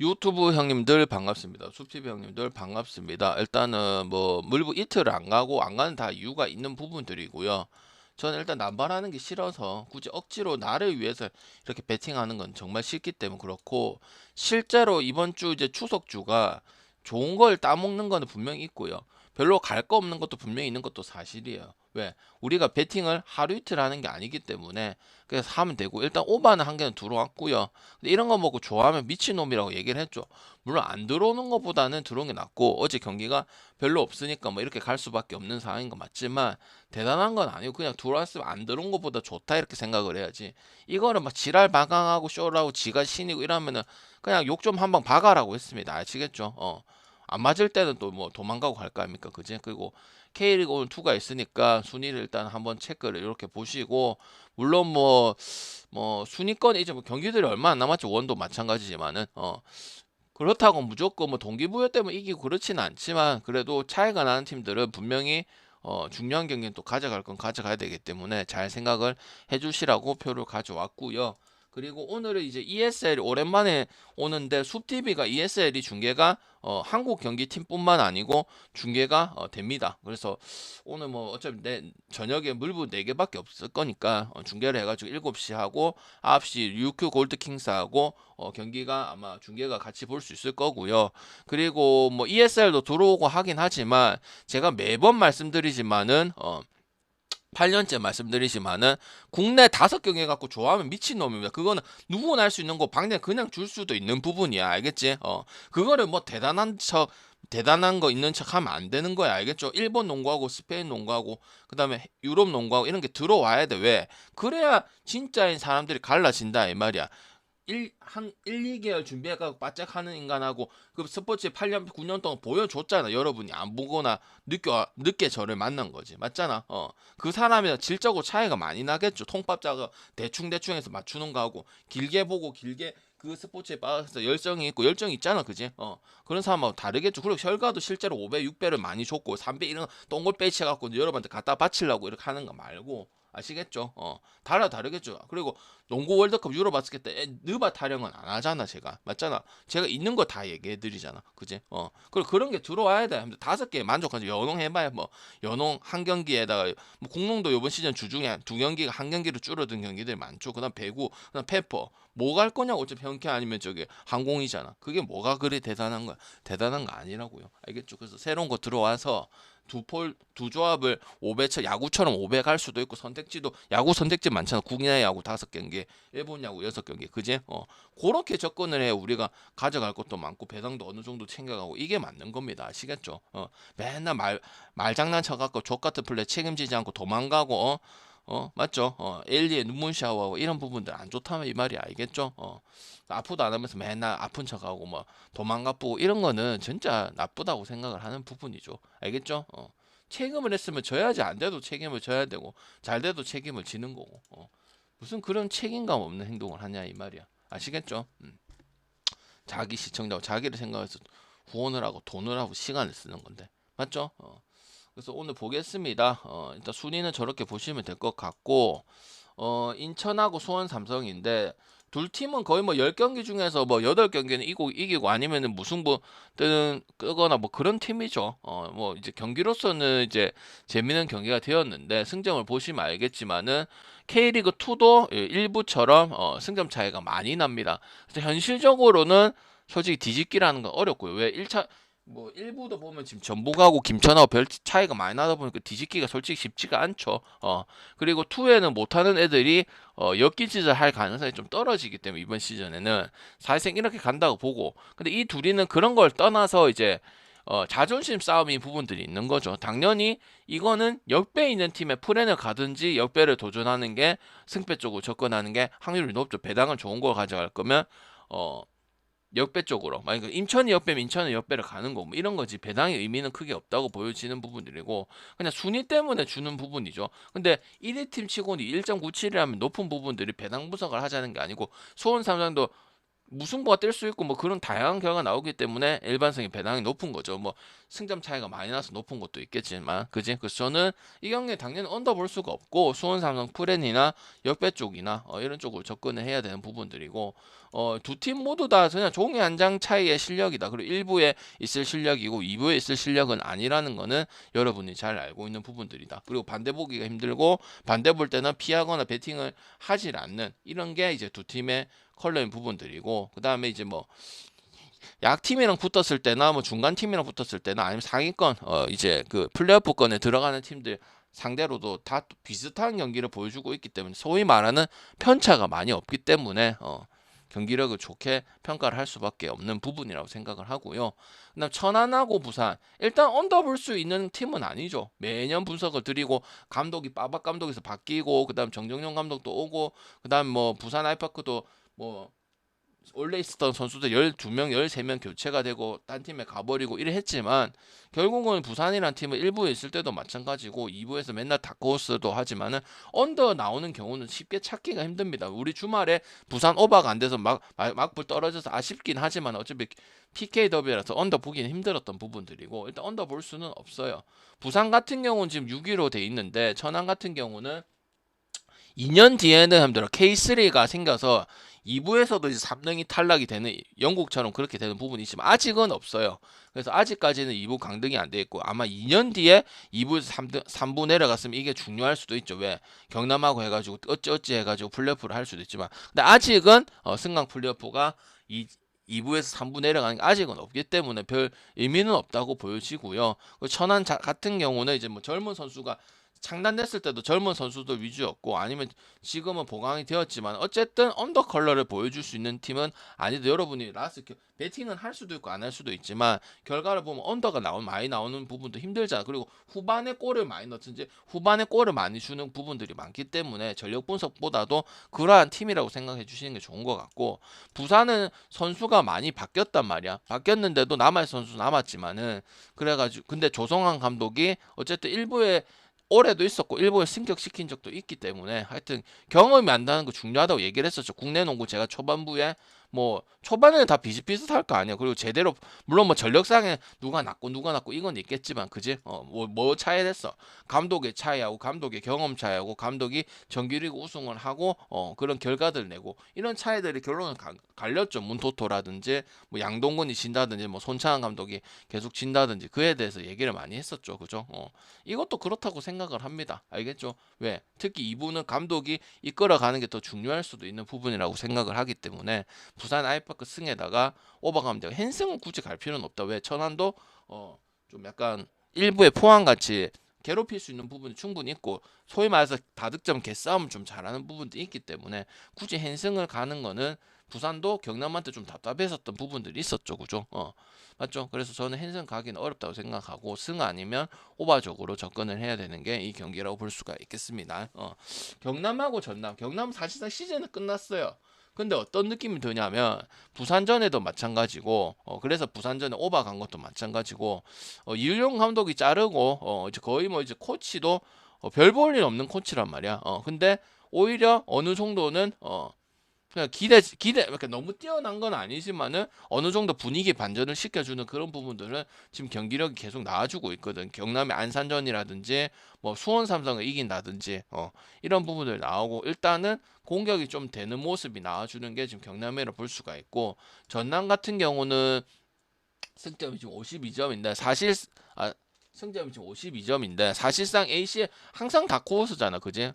유튜브 형님들 반갑습니다. 숲TV 형님들 반갑습니다. 일단은 뭐 물부 이틀을 안 가고 안 가는 다 이유가 있는 부분들이고요. 저는 일단 남발하는 게 싫어서 굳이 억지로 나를 위해서 이렇게 베팅하는 건 정말 싫기 때문에 그렇고, 실제로 이번 주 이제 추석주가 좋은 걸 따먹는 거는 분명히 있고요. 별로 갈 거 없는 것도 분명히 있는 것도 사실이에요. 왜? 우리가 베팅을 하루 이틀 하는 게 아니기 때문에 그래서 하면 되고, 일단 오바는 한 개는 들어왔고요. 근데 이런 거 먹고 좋아하면 미친놈이라고 얘기를 했죠. 물론 안 들어오는 것보다는 들어온 게 낫고, 어제 경기가 별로 없으니까 뭐 이렇게 갈 수밖에 없는 상황인 거 맞지만 대단한 건 아니고 그냥 들어왔으면 안 들어온 것보다 좋다 이렇게 생각을 해야지. 이거를 막 지랄 방황하고 쇼라고 지가 신이고 이러면은 그냥 욕 좀 한방 박아라고 했습니다. 아시겠죠? 안 맞을 때는 또 뭐 도망가고 갈 거 아닙니까? 그지? 그리고 K리그 오늘 2가 있으니까 순위를 일단 한번 체크를 이렇게 보시고, 물론 뭐 순위권에 이제 뭐 경기들이 얼마 안 남았죠. 원도 마찬가지지만은 그렇다고 무조건 뭐 동기부여 때문에 이기고 그렇지는 않지만, 그래도 차이가 나는 팀들은 분명히 중요한 경기는 또 가져갈 건 가져가야 되기 때문에 잘 생각을 해주시라고 표를 가져왔고요. 그리고 오늘은 이제 ESL이 오랜만에 오는데, 숲TV가 ESL이 중계가 한국 경기팀뿐만 아니고 중계가 됩니다. 그래서 오늘 뭐 어차피 저녁에 물부 4개밖에 없을 거니까 중계를 해가지고 7시 하고 9시 UQ 골드킹스하고 경기가 아마 중계가 같이 볼 수 있을 거고요. 그리고 뭐 ESL도 들어오고 하긴 하지만, 제가 매번 말씀드리지만은 8년째 말씀드리지만은 국내 5경기 갖고 좋아하면 미친놈입니다. 그거는 누구나 할 수 있는 거, 방내 그냥 줄 수도 있는 부분이야. 알겠지? 그거를 뭐 대단한 거 있는 척 하면 안 되는 거야. 알겠죠? 일본 농구하고 스페인 농구하고 그다음에 유럽 농구하고 이런 게 들어와야 돼. 왜? 그래야 진짜인 사람들이 갈라진다 이 말이야. 2개월 준비해가 바짝 하는 인간하고 그 스포츠에 8년, 9년 동안 보여줬잖아. 여러분이 안 보거나 늦게 저를 만난 거지. 맞잖아. 그 사람이랑 질적으로 차이가 많이 나겠죠. 통밥자가 대충 해서 맞추는 거하고, 길게 보고 길게 그 스포츠에 빠져서 열정이 있고 열정이 있잖아. 그지? 그런 사람하고 다르겠죠. 그리고 혈과도 실제로 5배, 6배를 많이 줬고 3배 이런 동글 빼치해갖고 여러분한테 갖다 바치려고 이렇게 하는 거 말고, 아시겠죠? 다르겠죠. 그리고 농구 월드컵 유로 바스켓 때 느바 타령은 안 하잖아. 제가 맞잖아. 제가 있는 거 다 얘기해 드리잖아. 그지? 그리고 그런 게 들어와야 돼. 5개 만족하죠. 연홍 해봐야 뭐 연홍 한 경기에다가 뭐 공농도 이번 시즌 주중에 2경기가 한 경기로 줄어든 경기들이 많죠. 그다음 배구, 그다음 페퍼. 뭐 갈 거냐고. 어차피 현캐 아니면 저기 항공이잖아. 그게 뭐가 그리 대단한 거야? 대단한 거 아니라고요. 알겠죠? 그래서 새로운 거 들어와서 두 조합을 5배 야구처럼 5배 갈 수도 있고, 선택지도 야구 선택지 많잖아. 국내 야구 5경기, 일본 야구 6경기. 그지? 그렇게 접근을 해 우리가 가져갈 것도 많고 배당도 어느 정도 챙겨가고, 이게 맞는 겁니다. 아시겠죠? 맨날 말장난 쳐갖고 족같은 플레이 책임지지 않고 도망가고 맞죠? 엘리의 눈물 샤워하고 이런 부분들 안 좋다면 이 말이 알겠죠? 아프도 안 하면서 맨날 아픈 척하고 뭐 도망가쁘고 이런 거는 진짜 나쁘다고 생각을 하는 부분이죠. 알겠죠? 책임을 했으면 져야지. 안 돼도 책임을 져야 되고, 잘 돼도 책임을 지는 거고. 무슨 그런 책임감 없는 행동을 하냐 이 말이야. 아시겠죠? 자기 시청자고 자기를 생각해서 후원을 하고 돈을 하고 시간을 쓰는 건데, 맞죠? 그래서 오늘 보겠습니다. 일단 순위는 저렇게 보시면 될 것 같고, 인천하고 수원 삼성인데, 둘 팀은 거의 뭐 10경기 중에서 뭐 8경기는 이기고 아니면은 무승부 뜨거나 뭐 그런 팀이죠. 뭐 이제 경기로서는 이제 재밌는 경기가 되었는데, 승점을 보시면 알겠지만은 K리그 2도 일부처럼 승점 차이가 많이 납니다. 그래서 현실적으로는 솔직히 뒤집기라는 건 어렵고요. 왜 1차 뭐 일부도 보면 지금 전북하고 김천하고 별 차이가 많이 나다 보니까 뒤집기가 솔직히 쉽지가 않죠. 그리고 2에는 못하는 애들이 엮기짓을 할 가능성이 좀 떨어지기 때문에 이번 시즌에는 사실상 이렇게 간다고 보고, 근데 이 둘이는 그런 걸 떠나서 이제 자존심 싸움인 부분들이 있는 거죠. 당연히 이거는 역배 있는 팀의 프랜을 가든지 역배를 도전하는 게 승패 쪽으로 접근하는 게 확률이 높죠. 배당을 좋은 거 가져갈 거면 어 역배 쪽으로, 만약에 인천이 역배면 인천은 역배를 가는 거고 뭐 이런 거지, 배당의 의미는 크게 없다고 보여지는 부분들이고, 그냥 순위 때문에 주는 부분이죠. 근데 1위 팀 치고는 1.97이라면 높은 부분들이 배당 분석을 하자는 게 아니고, 수원 삼성도 무승부가 뜰 수 있고 뭐 그런 다양한 결과가 나오기 때문에 일반성이 배당이 높은 거죠. 뭐 승점 차이가 많이 나서 높은 것도 있겠지만, 그지? 그래서 저는 이 경기에 당연히 언더 볼 수가 없고 수원 삼성 프렌이나 역배 쪽이나 이런 쪽으로 접근을 해야 되는 부분들이고, 두 팀 모두 다 그냥 종이 한 장 차이의 실력이다. 그리고 1부에 있을 실력이고 2부에 있을 실력은 아니라는 거는 여러분이 잘 알고 있는 부분들이다. 그리고 반대 보기가 힘들고 반대 볼 때는 피하거나 배팅을 하질 않는 이런 게 이제 두 팀의 컬러인 부분들이고, 그 다음에 이제 뭐 약팀이랑 붙었을 때나 뭐 중간 팀이랑 붙었을 때나 아니면 상위권 이제 그 플레이오프권에 들어가는 팀들 상대로도 다 비슷한 경기를 보여주고 있기 때문에 소위 말하는 편차가 많이 없기 때문에 경기력을 좋게 평가를 할 수밖에 없는 부분이라고 생각을 하고요. 그다음 천안하고 부산 일단 언더 볼 수 있는 팀은 아니죠. 매년 분석을 드리고 감독이 빠박 감독에서 바뀌고 그다음 정정용 감독도 오고 그다음 뭐 부산 아이파크도 뭐 원래 있었던 선수들 12명, 13명 교체가 되고 딴 팀에 가버리고 이래 했지만 결국은 부산이란 팀은 1부에 있을 때도 마찬가지고 2부에서 맨날 다크호스도 하지만은 언더 나오는 경우는 쉽게 찾기가 힘듭니다. 우리 주말에 부산 오버가 안 돼서 막불 떨어져서 아쉽긴 하지만 어차피 PK 더비라서 언더 보기는 힘들었던 부분들이고 일단 언더 볼 수는 없어요. 부산 같은 경우는 지금 6위로 돼 있는데 천안 같은 경우는 2년 뒤에는 힘들어 K3가 생겨서 2부에서도 이제 3등이 탈락이 되는 영국처럼 그렇게 되는 부분이 있지만 아직은 없어요. 그래서 아직까지는 2부 강등이 안 돼 있고 아마 2년 뒤에 2부에서 3부 내려갔으면 이게 중요할 수도 있죠. 왜? 경남하고 해가지고 어찌 해가지고 플레이오프를 할 수도 있지만 근데 아직은 승강 플레이오프가 2부에서 3부 내려가는 게 아직은 없기 때문에 별 의미는 없다고 보여지고요. 천안 같은 경우는 이제 뭐 젊은 선수가 창단됐을 때도 젊은 선수들 위주였고 아니면 지금은 보강이 되었지만 어쨌든 언더 컬러를 보여줄 수 있는 팀은 아니도 여러분이 라스 배팅은 할 수도 있고 안 할 수도 있지만 결과를 보면 언더가 많이 나오는 부분도 힘들잖아. 그리고 후반에 골을 많이 넣든지 후반에 골을 많이 주는 부분들이 많기 때문에 전력 분석보다도 그러한 팀이라고 생각해 주시는 게 좋은 것 같고 부산은 선수가 많이 바뀌었단 말이야. 바뀌었는데도 남아있 선수 남았지만은 그래가지고 근데 조성환 감독이 어쨌든 일부에 올해도 있었고 일본에 승격시킨 적도 있기 때문에 하여튼 경험이 안 나는 거 중요하다고 얘기를 했었죠. 국내 농구 제가 초반부에 뭐 초반에는 다 비슷비슷할 거 아니야. 그리고 제대로 물론 뭐 전력상에 누가 낫고 이건 있겠지만 그지? 뭐 차이 됐어. 감독의 차이하고 감독의 경험 차이하고 감독이 정규리그 우승을 하고 그런 결과들 내고 이런 차이들이 결론은 갈렸죠. 문토토라든지 뭐 양동근이 진다든지 뭐 손창한 감독이 계속 진다든지 그에 대해서 얘기를 많이 했었죠. 그죠? 이것도 그렇다고 생각을 합니다. 알겠죠? 왜? 특히 이분은 감독이 이끌어가는 게 더 중요할 수도 있는 부분이라고 생각을 하기 때문에 부산 아이파크 승에다가 오버가면 되고 헨승은 굳이 갈 필요는 없다. 왜? 천안도 좀 약간 일부의 포항같이 괴롭힐 수 있는 부분이 충분히 있고 소위 말해서 다득점 개싸움 좀 잘하는 부분도 있기 때문에 굳이 헨승을 가는 거는 부산도 경남한테 좀 답답했었던 부분들이 있었죠. 그죠? 맞죠? 그래서 저는 헨승 가기는 어렵다고 생각하고 승 아니면 오바적으로 접근을 해야 되는 게 이 경기라고 볼 수가 있겠습니다. 경남하고 전남, 경남 사실상 시즌은 끝났어요. 근데 어떤 느낌이 드냐면 부산전에도 마찬가지고 그래서 부산전에 오바 간 것도 마찬가지고 이윤용 감독이 자르고 이제 거의 뭐 이제 코치도 별 볼 일 없는 코치란 말이야. 근데 오히려 어느 정도는 그냥 이렇게 너무 뛰어난 건 아니지만은 어느 정도 분위기 반전을 시켜주는 그런 부분들은 지금 경기력이 계속 나와주고 있거든. 경남의 안산전이라든지 뭐 수원 삼성을 이긴다든지 이런 부분들 나오고 일단은 공격이 좀 되는 모습이 나와주는 게 지금 경남이라 볼 수가 있고 전남 같은 경우는 승점이 지금 52점인데 승점이 지금 52점인데 사실상 A씨 항상 다크호스잖아, 그지?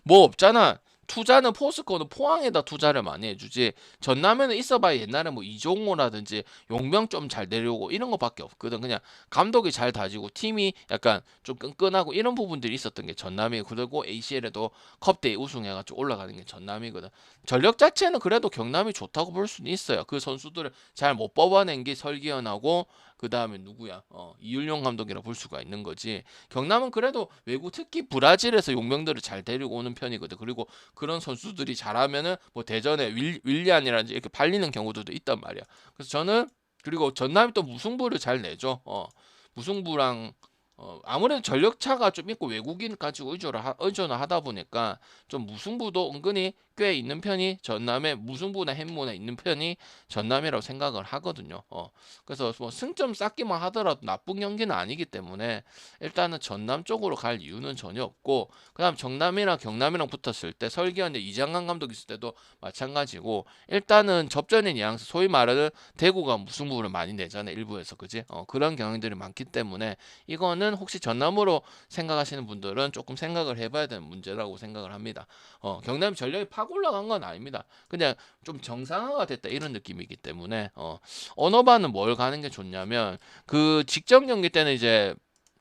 뭐 없잖아. 투자는 포스코는 포항에다 투자를 많이 해주지. 전남에는 있어봐야 옛날에 뭐 이종호라든지 용병 좀 잘 내려오고 이런 거밖에 없거든. 그냥 감독이 잘 다지고 팀이 약간 좀 끈끈하고 이런 부분들이 있었던 게 전남이 그리고 ACL에도 컵대회 우승해가지고 올라가는 게 전남이거든. 전력 자체는 그래도 경남이 좋다고 볼 수는 있어요. 그 선수들을 잘 못 뽑아낸 게 설기현하고 그 다음에 누구야? 이윤용 감독이라 볼 수가 있는 거지. 경남은 그래도 외국 특히 브라질에서 용병들을 잘 데리고 오는 편이거든. 그리고 그런 선수들이 잘하면은 뭐 대전에 윌리안이라든지 이렇게 팔리는 경우들도 있단 말이야. 그래서 저는 그리고 전남이 또 무승부를 잘 내죠. 무승부랑 아무래도 전력차가 좀 있고 외국인 가지고 의존을 하다 보니까 좀 무승부도 은근히 꽤 있는 편이 전남에 무승부나 햄무나 있는 편이 전남이라고 생각을 하거든요. 그래서 뭐 승점 쌓기만 하더라도 나쁜 경기는 아니기 때문에 일단은 전남 쪽으로 갈 이유는 전혀 없고, 그다음 정남이랑 경남이랑 붙었을 때 설기현의 이장관 감독 있을 때도 마찬가지고, 일단은 접전의 뉘앙스, 소위 말하는 대구가 무승부를 많이 내잖아요, 일부에서. 그지? 그런 경향들이 많기 때문에 이거는 혹시 전남으로 생각하시는 분들은 조금 생각을 해봐야 되는 문제라고 생각을 합니다. 경남이 전력이 팍 올라간 건 아닙니다. 그냥 좀 정상화가 됐다 이런 느낌이기 때문에 언어반은 뭘 가는 게 좋냐면, 그 직전 경기 때는 이제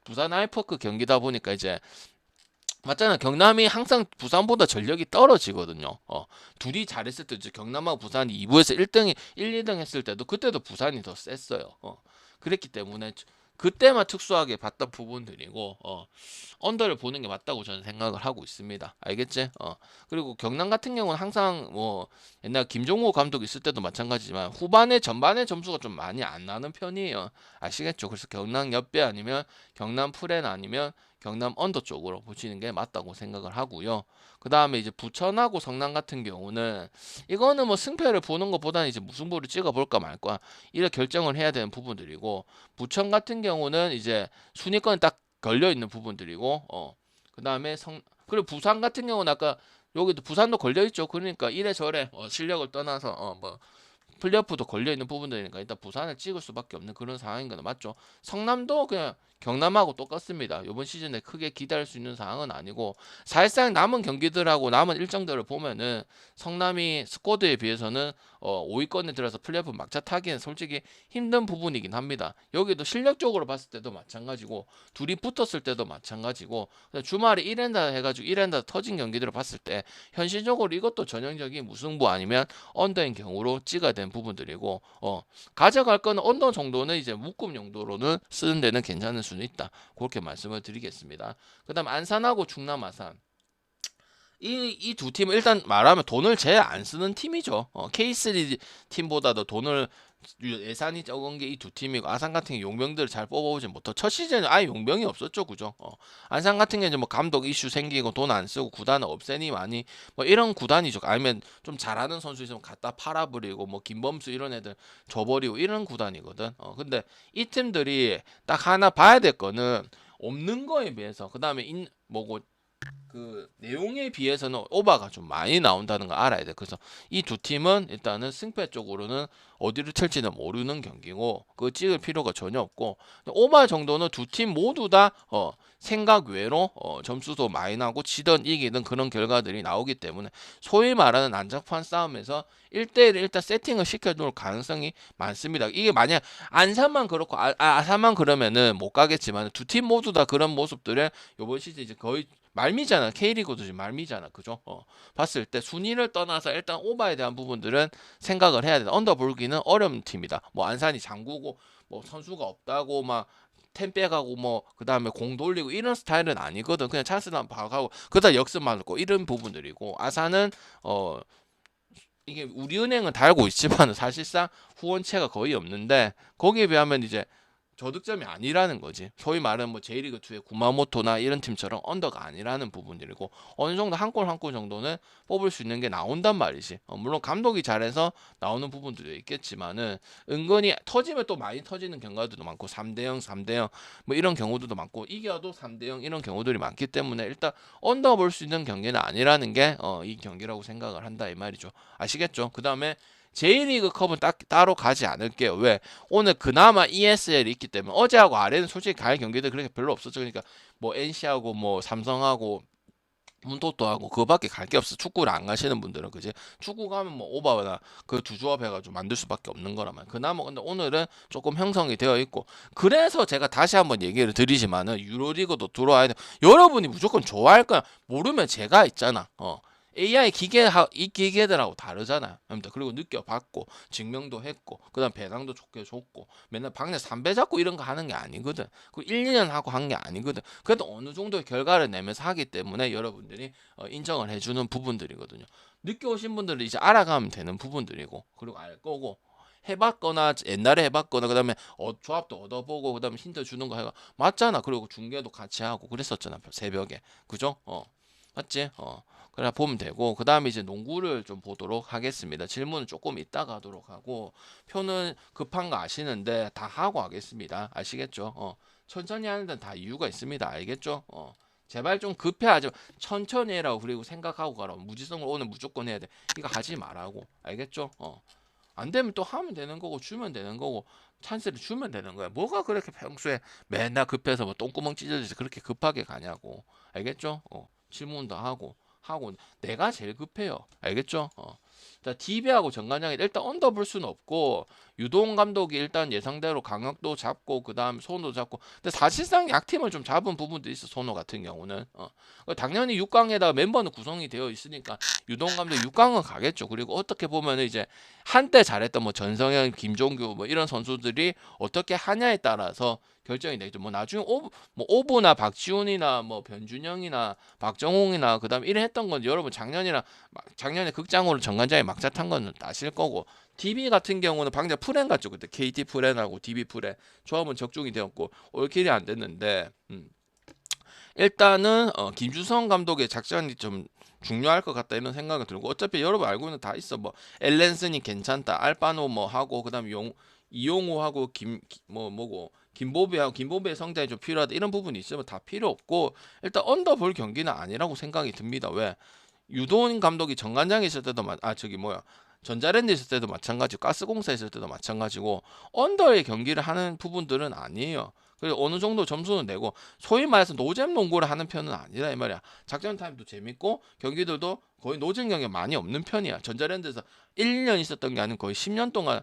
부산 아이퍼크 경기다 보니까 이제 맞잖아. 경남이 항상 부산보다 전력이 떨어지거든요. 둘이 잘했을 때 이제 경남하고 부산이 2부에서 1등, 1, 2등 했을 때도 그때도 부산이 더 셌어요. 그랬기 때문에 그때만 특수하게 봤던 부분들이고, 언더를 보는 게 맞다고 저는 생각을 하고 있습니다. 알겠지? 그리고 경남 같은 경우는 항상 뭐 옛날 김종호 감독 있을 때도 마찬가지지만 후반에 전반에 점수가 좀 많이 안 나는 편이에요. 아시겠죠? 그래서 경남 옆에 아니면 경남 프렌 아니면 경남 언더 쪽으로 보시는 게 맞다고 생각을 하고요. 그 다음에 이제 부천하고 성남 같은 경우는 이거는 뭐 승패를 보는 것보다는 이제 무승부를 찍어볼까 말까 이래 결정을 해야 되는 부분들이고, 부천 같은 경우는 이제 순위권에 딱 걸려 있는 부분들이고, 그 다음에 그리고 부산 같은 경우는 아까 여기도 부산도 걸려 있죠. 그러니까 이래저래 실력을 떠나서 뭐 플레이오프도 걸려있는 부분들이니까 일단 부산을 찍을 수밖에 없는 그런 상황인 건 맞죠. 성남도 그냥 경남하고 똑같습니다. 이번 시즌에 크게 기대할 수 있는 상황은 아니고, 사실상 남은 경기들하고 남은 일정들을 보면은 성남이 스쿼드에 비해서는 5위권에 들어서 플레이오프 막차 타기는 솔직히 힘든 부분이긴 합니다. 여기도 실력적으로 봤을 때도 마찬가지고, 둘이 붙었을 때도 마찬가지고, 주말에 1엔다 해가지고 1엔다 터진 경기들을 봤을 때 현실적으로 이것도 전형적인 무승부 아니면 언더인 경우로 찍어야 되는 부분들이고, 가져갈 거는 언더 정도는 이제 묶음 용도로는 쓰는 데는 괜찮은 수는 있다. 그렇게 말씀을 드리겠습니다. 그 다음 안산하고 충남 아산, 이 두 팀은 일단 말하면 돈을 제일 안 쓰는 팀이죠. K3 팀보다도 돈을 예산이 적은 게 이 두 팀이고, 아산 같은 게 용병들을 잘 뽑아오지 못하고 첫 시즌에 아예 용병이 없었죠. 그죠? 안산 같은 게 이제 뭐 감독 이슈 생기고 돈 안 쓰고 구단을 없애니 많이 뭐 이런 구단이죠. 아니면 좀 잘하는 선수 있으면 갖다 팔아버리고 뭐 김범수 이런 애들 줘버리고 이런 구단이거든. 근데 이 팀들이 딱 하나 봐야 될 거는 없는 거에 비해서, 그 다음에 뭐고 그 내용에 비해서는 오바가 좀 많이 나온다는 걸 알아야 돼. 그래서 이 두 팀은 일단은 승패 쪽으로는 어디를 칠지는 모르는 경기고, 그 찍을 필요가 전혀 없고, 오바 정도는 두 팀 모두 다 생각 외로 점수도 많이 나고 지든 이기든 그런 결과들이 나오기 때문에 소위 말하는 난장판 싸움에서 1대1을 일단 세팅을 시켜놓을 가능성이 많습니다. 이게 만약 안산만 그렇고 아산만 그러면은 못 가겠지만, 두 팀 모두 다 그런 모습들을 이번 시즌 이제 거의 말미잖아. K리그도 지금 말미잖아. 그죠? 봤을 때 순위를 떠나서 일단 오바에 대한 부분들은 생각을 해야 된다. 언더 볼기는 어려운 팀이다. 뭐 안산이 장구고 뭐 선수가 없다고 막 템 빼가고 뭐 그다음에 공 돌리고 이런 스타일은 아니거든. 그냥 찬스만 봐가고 그다음 역습 맞고 이런 부분들이고, 아산은 이게 우리은행은 달고 있지만 사실상 후원체가 거의 없는데, 거기에 비하면 이제 저득점이 아니라는 거지. 소위 말하는 뭐 J리그2의 구마모토나 이런 팀처럼 언더가 아니라는 부분들이고, 어느 정도 한 골 한 골 정도는 뽑을 수 있는 게 나온단 말이지. 물론 감독이 잘해서 나오는 부분들도 있겠지만은 은근히 터지면 또 많이 터지는 경우들도 많고, 3대0 3대0 뭐 이런 경우들도 많고, 이겨도 3대0 이런 경우들이 많기 때문에 일단 언더 볼 수 있는 경기는 아니라는 게 이 경기라고 생각을 한다 이 말이죠. 아시겠죠? 그 다음에 J리그 컵은 따로 가지 않을게요. 왜? 오늘 그나마 ESL이 있기 때문에, 어제하고 아래는 솔직히 갈 경기들 그렇게 별로 없었죠. 그러니까 뭐 NC하고 뭐 삼성하고 문토토하고 그거밖에 갈 게 없어. 축구를 안 가시는 분들은. 그지? 축구 가면 뭐 오바나 그 두 조합 해가지고 만들 수밖에 없는 거라면, 그나마 근데 오늘은 조금 형성이 되어 있고, 그래서 제가 다시 한번 얘기를 드리지만은 유로리그도 들어와야 돼. 여러분이 무조건 좋아할 거야. 모르면 제가 있잖아. AI 이 기계들하고 다르잖아요. 그리고 느껴봤고 증명도 했고, 그다음 배당도 좋게 줬고, 맨날 박내 3배 잡고 이런 거 하는 게 아니거든. 그 1, 2년 하고 한 게 아니거든. 그래도 어느 정도의 결과를 내면서 하기 때문에 여러분들이 인정을 해주는 부분들이거든요. 늦게 오신 분들은 이제 알아가면 되는 부분들이고, 그리고 알 거고, 해봤거나 옛날에 해봤거나 그다음에 조합도 얻어보고 그다음에 힌트 주는 거 해가 맞잖아. 그리고 중계도 같이 하고 그랬었잖아, 새벽에. 그죠? 맞지? 그래 보면 되고, 그 다음에 이제 농구를 좀 보도록 하겠습니다. 질문은 조금 이따가 하도록 하고, 표는 급한 거 아시는데 다 하고 하겠습니다. 아시겠죠? 천천히 하는 데는 다 이유가 있습니다. 알겠죠? 제발 좀 급해하지 천천히 해라고. 그리고 생각하고 가라. 무지성을 오늘 무조건 해야 돼, 이거 하지 말라고. 알겠죠? 안 되면 또 하면 되는 거고, 주면 되는 거고, 찬스를 주면 되는 거야. 뭐가 그렇게 평소에 맨날 급해서 뭐 똥구멍 찢어지지 그렇게 급하게 가냐고. 알겠죠? 질문도 하고 내가 제일 급해요. 알겠죠? 자, DB하고 정관장이 일단 언더 볼 수는 없고, 유동 감독이 일단 예상대로 강력도 잡고 그 다음 손도 잡고, 근데 사실상 약팀을 좀 잡은 부분도 있어. 손호 같은 경우는 당연히 6강에다가 멤버는 구성이 되어 있으니까 유동 감독 6강은 가겠죠. 그리고 어떻게 보면 이제 한때 잘했던 뭐 전성현, 김종규 뭐 이런 선수들이 어떻게 하냐에 따라서 결정이 되죠. 뭐 나중에 오브나 박지훈이나 뭐 변준영이나 박정홍이나 그다음에 이래 했던 건 여러분 작년에 극장으로 정관장에 막자 탄 건 아실 거고, DB 같은 경우는 방금 프렌 같죠. 그때 KT 프렌하고 DB 프렌 조합은 적중이 되었고 올킬이 안 됐는데, 일단은 김주성 감독의 작전이 좀 중요할 것 같다 이런 생각이 들고, 어차피 여러분 알고 있는 다 있어. 뭐 엘렌슨이 괜찮다, 알바노 뭐 하고, 그다음 이용호하고 뭐고 김보배의 성장이 좀 필요하다 이런 부분이 있으면 다 필요 없고, 일단 언더볼 경기는 아니라고 생각이 듭니다. 왜? 유도인 감독이 정관장에 있을 때도 전자랜드 있을 때도 마찬가지고, 가스공사 있을 때도 마찬가지고, 언더의 경기를 하는 부분들은 아니에요. 그래서 어느 정도 점수는 내고, 소위 말해서 노잼 농구를 하는 편은 아니다 이 말이야. 작전 타임도 재밌고 경기들도 거의 노잼 경기 많이 없는 편이야. 전자랜드에서 1년 있었던 게 아니고 거의 10년 동안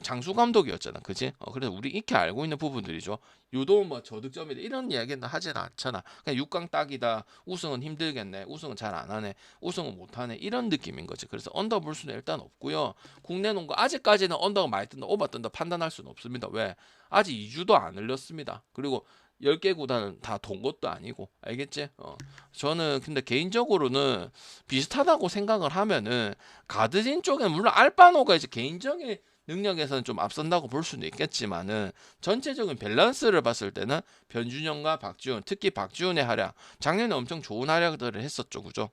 장수 감독이었잖아, 그지? 그래서 우리 익히 알고 있는 부분들이죠. 유도 뭐 저득점이다 이런 이야기는 하진 않잖아. 그냥 6강 딱이다, 우승은 힘들겠네, 우승은 잘 안 하네, 우승은 못 하네 이런 느낌인 거지. 그래서 언더 볼 수는 일단 없고요. 국내 농구 아직까지는 언더가 많이 뜬다, 오버 뜬다 판단할 수는 없습니다. 왜? 아직 2주도 안 흘렸습니다. 그리고 10개 구단은 다 돈 것도 아니고, 알겠지? 저는 근데 개인적으로는 비슷하다고 생각을 하면은, 가드진 쪽에는 물론 알바노가 이제 개인적인 능력에서는 좀 앞선다고 볼 수는 있겠지만은, 전체적인 밸런스를 봤을 때는 변준영과 박지훈, 특히 박지훈의 활약, 작년에 엄청 좋은 활약들을 했었죠, 그죠?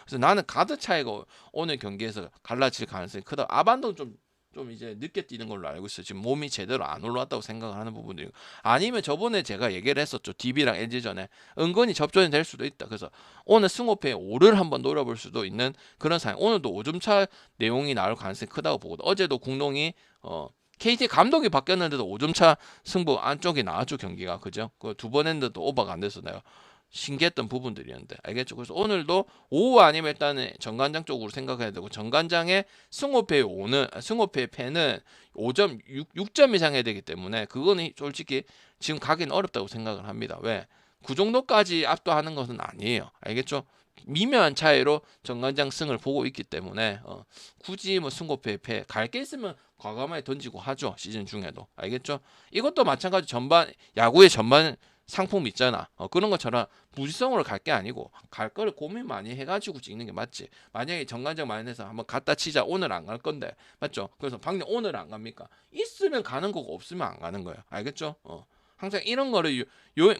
그래서 나는 가드 차이가 오늘 경기에서 갈라질 가능성이 크다. 아반도는 좀 이제 늦게 뛰는 걸로 알고 있어요. 지금 몸이 제대로 안 올라왔다고 생각을 하는 부분들이, 아니면 저번에 제가 얘기를 했었죠. DB랑 LG전에 은근히 접전이 될 수도 있다. 그래서 오늘 승호패 5를 한번 노려볼 수도 있는 그런 상황. 오늘도 5점차 내용이 나올 가능성이 크다고 보거든. 어제도 공동이 KT 감독이 바뀌었는데도 5점차 승부 안쪽이 나왔죠, 경기가. 그죠? 그 두 번 했는데도 오버가 안 돼서 내가 신기했던 부분들이었는데, 알겠죠? 그래서 오늘도 오후 아니면 일단은 정관장 쪽으로 생각해야 되고, 정관장의 승호패의 패는 5점 6점 이상 해야 되기 때문에, 그거는 솔직히 지금 가기는 어렵다고 생각을 합니다. 왜? 그 정도까지 압도하는 것은 아니에요. 알겠죠? 미묘한 차이로 정관장 승을 보고 있기 때문에 굳이 뭐 승호패의 패 갈 게 있으면 과감하게 던지고 하죠, 시즌 중에도. 알겠죠? 이것도 마찬가지. 야구의 전반 상품 있잖아. 그런 것처럼 무지성으로 갈 게 아니고, 갈 거를 고민 많이 해가지고 찍는 게 맞지. 만약에 정관장 많이 해서 한번 갖다 치자, 오늘 안 갈 건데, 맞죠? 그래서 방금 오늘 안 갑니까? 있으면 가는 거고 없으면 안 가는 거예요. 알겠죠? 항상 이런 거를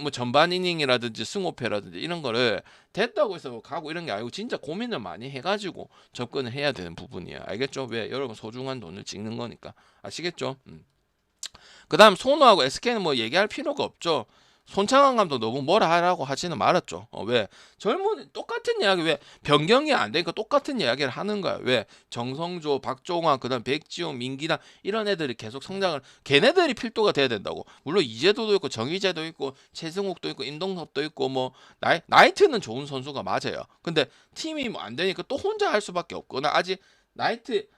뭐 전반 이닝이라든지 승호패라든지 이런 거를 됐다고 해서 가고 이런 게 아니고, 진짜 고민을 많이 해가지고 접근을 해야 되는 부분이야. 알겠죠? 왜? 여러분 소중한 돈을 찍는 거니까. 아시겠죠? 그 다음 손호하고 SK는 뭐 얘기할 필요가 없죠. 손창환 감독 너무 뭐라 하라고 하지는 말았죠. 왜? 젊은 똑같은 이야기, 왜 변경이 안 되니까 똑같은 이야기를 하는 거야. 왜? 정성조, 박종환, 그다음 백지용, 민기남 이런 애들이 계속 성장을, 걔네들이 필두가 돼야 된다고. 물론 이재도도 있고 정희재도 있고 최승욱도 있고 임동섭도 있고 뭐 나이트는 좋은 선수가 맞아요. 근데 팀이 뭐 안 되니까 또 혼자 할 수밖에 없거나, 아직 나이트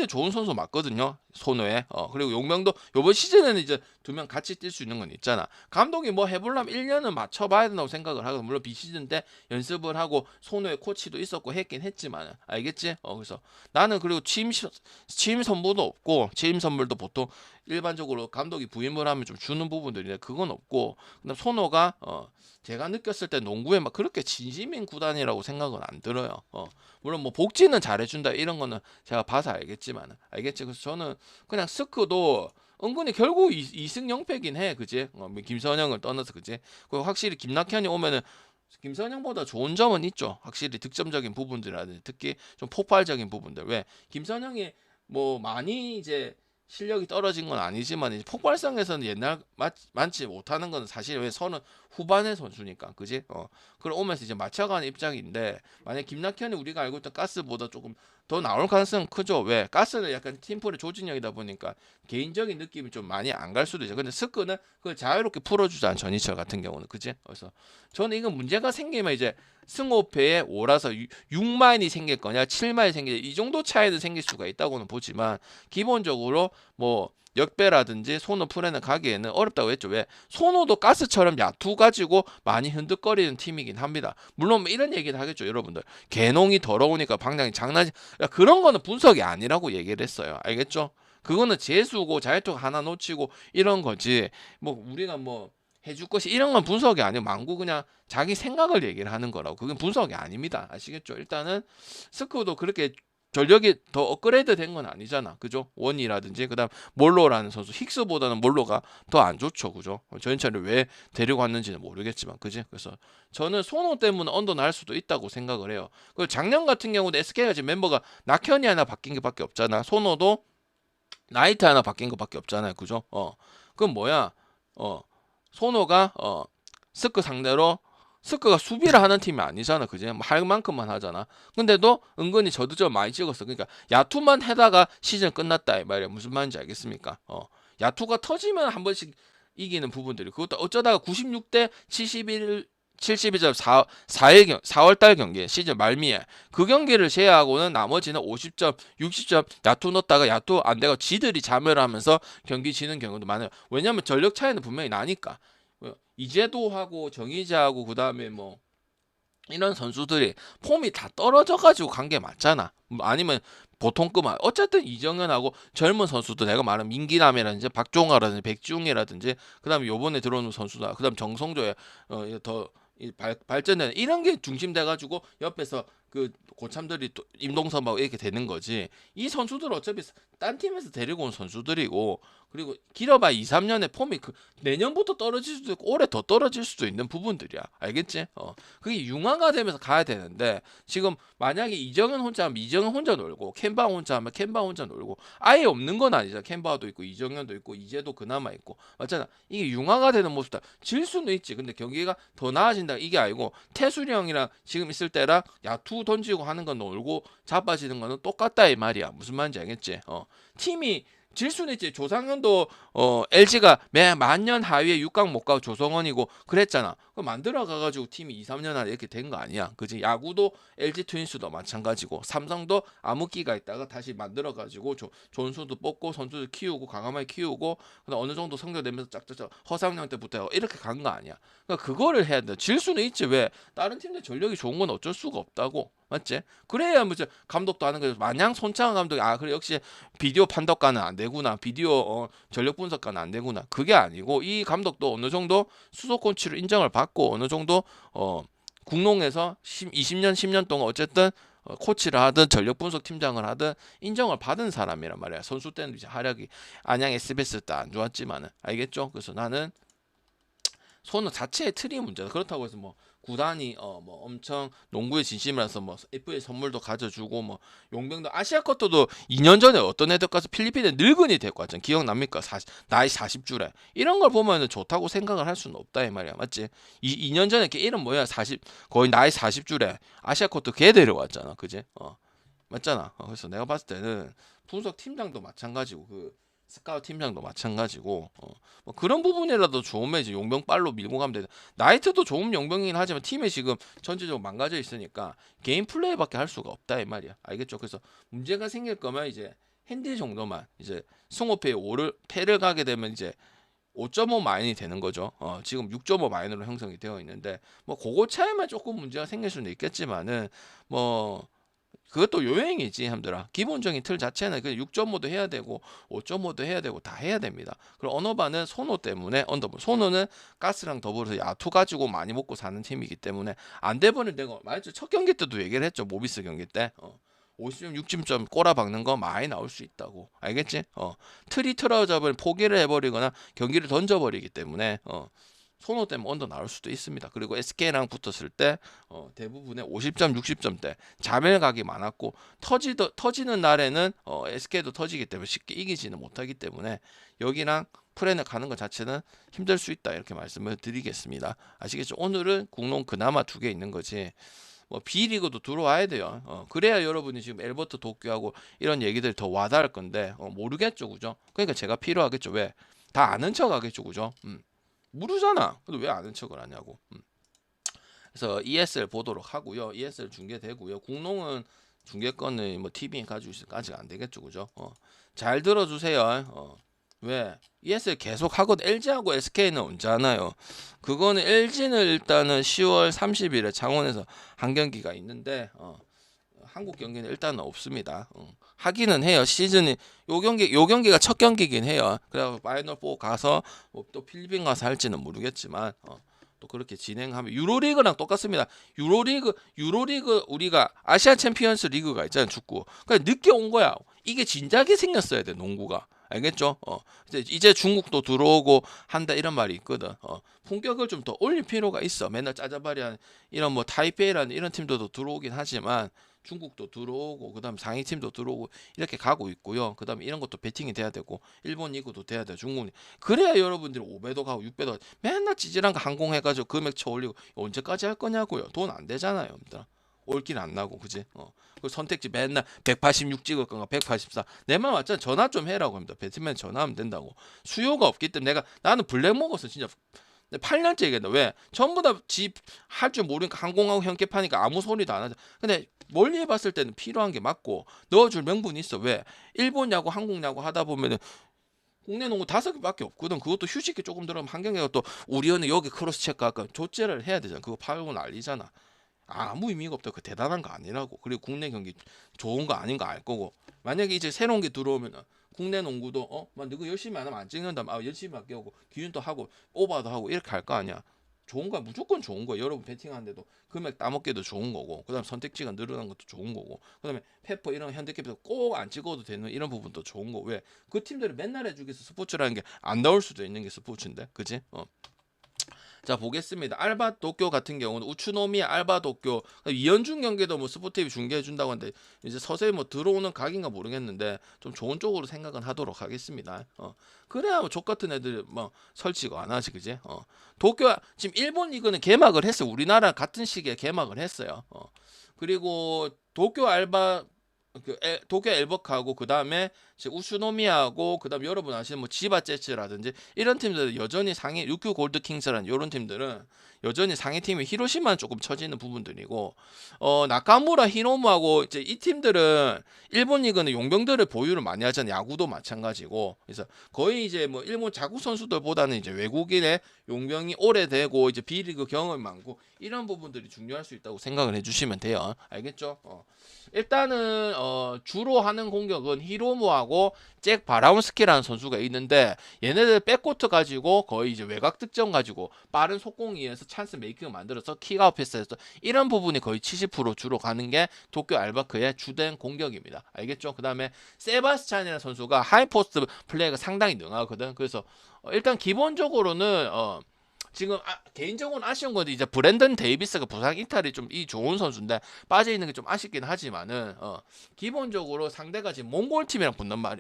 좋은 선수 맞거든요, 손호에. 그리고 용명도 요번 시즌에는 이제 두 명 같이 뛸 수 있는 건 있잖아. 감독이 뭐 해보려면 1년은 맞춰봐야 된다고 생각을 하거든. 물론 비시즌 때 연습을 하고 손호의 코치도 있었고 했긴 했지만, 알겠지? 그래서 나는, 그리고 취임 선물도 없고, 취임 선물도 보통 일반적으로 감독이 부임을 하면 좀 주는 부분들인데 그건 없고, 그다음 손호가 제가 느꼈을 때 농구에 막 그렇게 진심인 구단이라고 생각은 안 들어요. 물론 뭐 복지는 잘해준다 이런 거는 제가 봐서 알겠지만, 알겠지? 그래서 저는 그냥 스크도 은근히 결국 2승 0패긴 해, 그지? 김선영을 떠나서, 그지? 그리고 확실히 김낙현이 오면은 김선영보다 좋은 점은 있죠. 확실히 득점적인 부분들이라든지 특히 좀 폭발적인 부분들. 왜 김선영이 뭐 많이 이제 실력이 떨어진 건 아니지만 이제 폭발성에서는 옛날 많지 못하는 건 사실 왜 선은 후반의 선수니까 그지? 그걸 오면서 이제 맞춰가는 입장인데 만약 김낙현이 우리가 알고 있던 가스보다 조금 더 나올 가능성은 크죠. 왜? 가스는 약간 팀플의 조직력이다 보니까 개인적인 느낌이 좀 많이 안 갈 수도 있죠. 근데 스크는 그걸 자유롭게 풀어주잖아. 전희철 같은 경우는 그지? 그래서 저는 이건 문제가 생기면 이제 승호패에 오라서 6마인이 생길 거냐 7마인이 생길 이 정도 차이는 생길 수가 있다고는 보지만 기본적으로 뭐 역배라든지 손호 풀에는 가기에는 어렵다고 했죠. 왜? 손호도 가스처럼 야투 가지고 많이 흔들거리는 팀이긴 합니다. 물론 뭐 이런 얘기를 하겠죠. 여러분들 개농이 더러우니까 방향이 장난이 그런 거는 분석이 아니라고 얘기를 했어요. 알겠죠? 그거는 재수고 자유투 하나 놓치고 이런 거지. 뭐 우리가 뭐 해줄 것이 이런 건 분석이 아니고 망구 그냥 자기 생각을 얘기를 하는 거라고. 그건 분석이 아닙니다. 아시겠죠? 일단은 스크도 그렇게 전력이 더 업그레이드 된 건 아니잖아. 그죠? 원이라든지 그다음 몰로라는 선수 힉스보다는 몰로가 더 안 좋죠. 그죠? 전인철을 왜 데리고 왔는지는 모르겠지만 그지? 그래서 저는 손호 때문에 언더 날 수도 있다고 생각을 해요. 그리고 작년 같은 경우도 SK가 지금 멤버가 낙현이 하나 바뀐 게밖에 없잖아. 손호도 나이트 하나 바뀐 것밖에 없잖아요. 그죠? 그럼 뭐야? 손호가 스크 상대로 스크가 수비를 하는 팀이 아니잖아. 그지? 뭐할 만큼만 하잖아. 근데도 은근히 저득점 많이 찍었어. 그러니까 야투만 해다가 시즌 끝났다 이 말이야. 무슨 말인지 알겠습니까? 야투가 터지면 한 번씩 이기는 부분들이 그것도 어쩌다가 96대 71 72점 4월달 경기 시즌 말미에 그 경기를 제외하고는 나머지는 50점 60점 야투 넣었다가 야투 안 되고 지들이 자멸을 하면서 경기 지는 경우도 많아요. 왜냐하면 전력 차이는 분명히 나니까. 이재도하고 정희재하고 그다음에 뭐 이런 선수들이 폼이 다 떨어져 가지고 간 게 맞잖아. 아니면 보통급 어쨌든 이정현하고 젊은 선수들 내가 말한 민기남이라든지 박종아라든지 백지웅이라든지 그다음에 요번에 들어오는 선수다. 그다음 정성조에 더 발전되는 이런 게 중심돼 가지고 옆에서 그 고참들이 또 임동섭하고 이렇게 되는 거지. 이 선수들 어차피 딴 팀에서 데리고 온 선수들이고 그리고 길어봐야 2, 3년의 폼이 내년부터 떨어질 수도 있고 올해 더 떨어질 수도 있는 부분들이야. 알겠지? 그게 융화가 되면서 가야 되는데 지금 만약에 이정현 혼자 하면 이정현 혼자 놀고 캔바 혼자 하면 캔바 혼자 놀고 아예 없는 건 아니잖아. 캔바도 있고 이정현도 있고 이제도 그나마 있고 맞잖아. 이게 융화가 되는 모습다. 질 수는 있지. 근데 경기가 더 나아진다 이게 아니고 태수리 형이랑 지금 있을 때랑 야투 던지고 하는 건 놀고 자빠지는 거는 똑같다 이 말이야. 무슨 말인지 알겠지? 팀이 질 수는 있지. 조상현도 LG가 매 만년 하위에 6강 못 가고 조성원이고 그랬잖아. 그 만들어 가가지고 팀이 2, 3년 안에 이렇게 된 거 아니야. 그지? 야구도 LG 트윈스도 마찬가지고 삼성도 암흑기가 있다가 다시 만들어 가지고 존수도 뽑고 선수들 키우고 강하게 키우고 어느 정도 성적 내면서 짝짝짝 허상영 때부터 이렇게 간 거 아니야. 그러니까 그거를 해야 돼. 질 수는 있지. 왜? 다른 팀들 전력이 좋은 건 어쩔 수가 없다고. 맞지? 그래야 뭐 감독도 하는 거죠. 마냥 손창원 감독이 그래 역시 비디오 판독가는 안 되구나. 비디오 전력 분석가는 안 되구나. 그게 아니고 이 감독도 어느 정도 수석 코치로 인정을 받고 어느 정도 국농에서 20년 10년 동안 어쨌든 코치를 하든 전력 분석 팀장을 하든 인정을 받은 사람이란 말이야. 선수 때는 이제 활약이 안양 SBS 때 안 좋았지만은 알겠죠? 그래서 나는 손은 자체의 틀이 문제다. 그렇다고 해서 뭐 구단이 뭐 엄청 농구에 진심이라서 뭐 FA 선물도 가져주고 뭐 용병도 아시아컵도 2년 전에 어떤 애들 가서 필리핀에 늙은이 데리고 왔잖아. 기억납니까? 나이 40줄에 이런 걸 보면은 좋다고 생각을 할 수는 없다 이 말이야. 맞지? 2년 전에 걔 이름 뭐야? 40 거의 나이 40줄에 아시아컵도 걔 데려왔잖아. 그지? 맞잖아. 그래서 내가 봤을 때는 분석 팀장도 마찬가지고 스카우트 팀장도 마찬가지고 뭐 그런 부분이라도 좋으면 이제 용병 빨로 밀고 가면 되는. 나이트도 좋은 용병이긴 하지만 팀이 지금 전체적으로 망가져 있으니까 개인 플레이밖에 할 수가 없다 이 말이야. 알겠죠? 그래서 문제가 생길 거면 이제 핸디 정도만 이제 승호패에 패를 가게 되면 이제 5.5 마인이 되는 거죠. 지금 6.5 마인으로 형성이 되어 있는데 뭐 그거 차이만 조금 문제가 생길 수는 있겠지만은 뭐 그것도 요행이지 함들아. 기본적인 틀 자체는 6.5도 해야 되고 5.5도 해야 되고 다 해야 됩니다. 그리고 언어바는 손호 때문에 손호는 가스랑 더불어서 야투 가지고 많이 먹고 사는 팀이기 때문에 안 돼버린 내가 말했죠. 첫 경기 때도 얘기를 했죠. 모비스 경기 때 50점 60점 꼬라박는 거 많이 나올 수 있다고. 알겠지? 틀이 틀어져 버리면 포기를 해버리거나 경기를 던져버리기 때문에 손호 때문에 언더 나올 수도 있습니다. 그리고 SK랑 붙었을 때 대부분의 50점, 60점대 자멸각이 많았고 터지는 날에는 SK도 터지기 때문에 쉽게 이기지는 못하기 때문에 여기랑 프렌을 가는 것 자체는 힘들 수 있다 이렇게 말씀을 드리겠습니다. 아시겠죠? 오늘은 공론 그나마 2개 있는 거지. 뭐 B리그도 들어와야 돼요. 그래야 여러분이 지금 엘버트 도쿄하고 이런 얘기들 더 와닿을 건데 모르겠죠, 그죠? 그러니까 제가 필요하겠죠. 왜? 다 아는 척 하겠죠, 그죠? 모르잖아. 근데 왜 아는 척을 하냐고. 그래서 ESL 보도록 하고요. ESL 중계되고요. 공농은 중계권을 뭐 TV에 가지고 있으니까 아직 안 되겠죠, 그죠? 잘 들어주세요. 왜? ESL 계속 하거든. LG하고 SK는 언제 하나요? 그거는 LG는 일단은 10월 30일에 창원에서 한 경기가 있는데 한국 경기는 일단은 없습니다. 하기는 해요. 시즌이 요 경기가 첫 경기긴 해요. 그래서 파이널 4 가서 또 필리핀 가서 할지는 모르겠지만 또 그렇게 진행하면 유로리그랑 똑같습니다. 유로리그 우리가 아시안 챔피언스 리그가 있잖아요, 축구. 그냥 늦게 온 거야. 이게 진작에 생겼어야 돼, 농구가. 알겠죠? 이제 중국도 들어오고 한다 이런 말이 있거든. 품격을 좀 더 올릴 필요가 있어. 맨날 짜자바리한 이런 뭐 타이페이라는 이런 팀들도 들어오긴 하지만 중국도 들어오고 그다음 상위 팀도 들어오고 이렇게 가고 있고요. 그다음에 이런 것도 배팅이 돼야 되고 일본 리그도 돼야 돼. 중국 리그. 그래야 여러분들이 5배도 가고 6배도 가고 맨날 찌질한 거 항공해가지고 금액 쳐 올리고 언제까지 할 거냐고요. 돈 안 되잖아요, 여러분들. 올길 안 나고 그지? 그 선택지 맨날 186 찍을 건가 184. 내 말 맞잖아. 전화 좀 해라고 합니다. 배트맨 전화하면 된다고. 수요가 없기 때문에 나는 블랙 먹었어 진짜. 8년째 얘기한다. 왜? 전부 다 집 할 줄 모르니까 항공하고 현계 파니까 아무 소리도 안 하죠. 근데 멀리 봤을 때는 필요한 게 맞고 넣어줄 명분이 있어. 왜? 일본 야구, 한국 야구 하다 보면은 국내 농구 5개밖에 없거든. 그것도 휴식기 조금 들어가면 한 경기가 또 우리는 여기 크로스 체크할까 조제를 해야 되잖아. 그거 파고 난리잖아. 아무 의미가 없다. 그 대단한 거 아니라고. 그리고 국내 경기 좋은 거 아닌 거 알 거고. 만약에 이제 새로운 게 들어오면 국내 농구도 막 너가 열심히 안 하면 안 찍는다. 열심히 할게 하고 기준도 하고 오버도 하고 이렇게 할 거 아니야. 좋은 거야. 무조건 좋은 거야. 여러분 베팅하는데도 금액 따먹기도 좋은 거고. 그다음 선택지가 늘어난 것도 좋은 거고. 그다음에 페퍼 이런 현대캐피탈 꼭 안 찍어도 되는 이런 부분도 좋은 거. 왜? 그 팀들이 맨날 해주겠어. 스포츠라는 게 안 나올 수도 있는 게 스포츠인데. 그지? 자 보겠습니다. 알바 도쿄 같은 경우는 우츠노미야 알바 도쿄 이연중 경기도 뭐 스포티비 중계해 준다고 하는데 이제 서서히 뭐 들어오는 각인가 모르겠는데 좀 좋은 쪽으로 생각은 하도록 하겠습니다. 그래야 뭐 족같은 애들 뭐 설치가 안 하지 그지? 도쿄 지금 일본 리그는 개막을 했어요. 우리나라 같은 시기에 개막을 했어요. 그리고 도쿄 알바 도쿄 엘버카하고 그 다음에 우슈노미하고 그 다음 여러분 아시는 뭐 지바 제츠라든지 이런 팀들은 여전히 상위 유큐 골드 킹스라는 이런 팀들은 여전히 상위 팀이 히로시마는 조금 처지는 부분들이고 나카무라 히노무하고 이제 이 팀들은 일본 리그는 용병들을 보유를 많이 하잖아요. 야구도 마찬가지고 그래서 거의 이제 뭐 일본 자국 선수들보다는 이제 외국인의 용병이 오래되고 이제 B리그 경험이 많고 이런 부분들이 중요할 수 있다고 생각을 해주시면 돼요. 알겠죠? 일단은 주로 하는 공격은 히로무하고 잭 바라운스키라는 선수가 있는데 얘네들 백코트 가지고 거의 이제 외곽 득점 가지고 빠른 속공이에서 찬스 메이킹을 만들어서 킥아웃 패스에서 이런 부분이 거의 70% 주로 가는 게 도쿄 알바크의 주된 공격입니다. 알겠죠? 그 다음에 세바스찬이라는 선수가 하이포스트 플레이가 상당히 능하거든. 그래서 일단 기본적으로는 지금 개인적으로는 아쉬운 건데 이제 브랜든 데이비스가 부상 이탈이 좀 이 좋은 선수인데 빠져 있는 게 좀 아쉽긴 하지만은 기본적으로 상대가 지금 몽골 팀이랑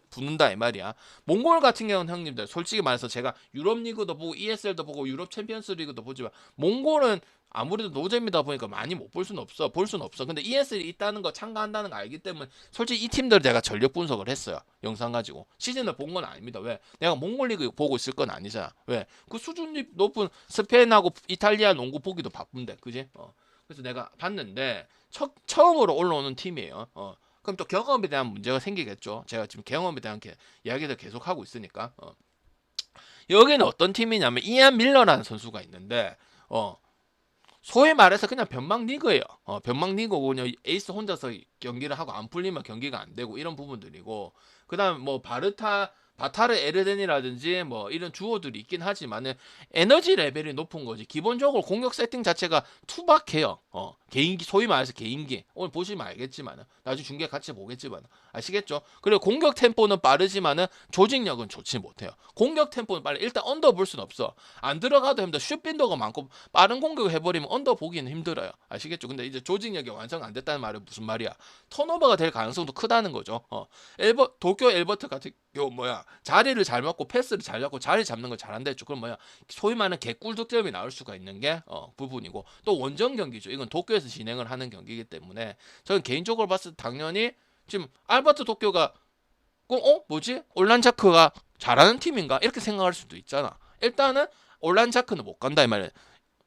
붙는다 이 말이야. 몽골 같은 경우는 형님들 솔직히 말해서 제가 유럽 리그도 보고 ESL도 보고 유럽 챔피언스 리그도 보지만 몽골은 아무래도 노잼이다 보니까 많이 못 볼 수는 없어. 볼 수는 없어. 근데 ESL이 있다는 거 참가한다는 거 알기 때문에 솔직히 이 팀들 제가 전력 분석을 했어요. 영상 가지고. 시즌을 본 건 아닙니다. 왜? 내가 몽골 리그 보고 있을 건 아니잖아. 왜? 그 수준이 높은 스페인하고 이탈리아 농구 보기도 바쁜데. 그지? 그래서 내가 봤는데 처음으로 올라오는 팀이에요. 그럼 또 경험에 대한 문제가 생기겠죠. 제가 지금 경험에 대한 이야기를 계속 하고 있으니까. 여기는 어떤 팀이냐면 이안 밀러라는 선수가 있는데 소위 말해서 그냥 변방 리그예요. 변방 리그고 그냥 에이스 혼자서 경기를 하고 안 풀리면 경기가 안 되고 이런 부분들이고 그다음 뭐 바타르 에르덴이라든지 뭐 이런 주어들이 있긴 하지만은 에너지 레벨이 높은 거지. 기본적으로 공격 세팅 자체가 투박해요. 개인기, 소위 말해서 개인기. 오늘 보시면 알겠지만은 나중에 중계 같이 보겠지만 아시겠죠? 그리고 공격 템포는 빠르지만은 조직력은 좋지 못해요. 공격 템포는 빨리 일단 언더 볼 수는 없어. 안 들어가도 힘들어. 슛 빈도가 많고 빠른 공격을 해버리면 언더 보기는 힘들어요. 아시겠죠? 근데 이제 조직력이 완성 안 됐다는 말은 무슨 말이야? 턴오버가 될 가능성도 크다는 거죠. 도쿄 엘버트 같은 경우 자리를 잘 맞고 패스를 잘 잡고 자리 잡는 걸 잘한다 했죠. 그럼 소위 말하는 개꿀 득점이 나올 수가 있는 게 부분이고, 또 원정 경기죠. 이건 도쿄에서 진행을 하는 경기이기 때문에 저는 개인적으로 봤을 때 당연히 지금 알버트 도쿄가 뭐지? 올란자크가 잘하는 팀인가? 이렇게 생각할 수도 있잖아. 일단은 올란자크는 못 간다 이 말이야.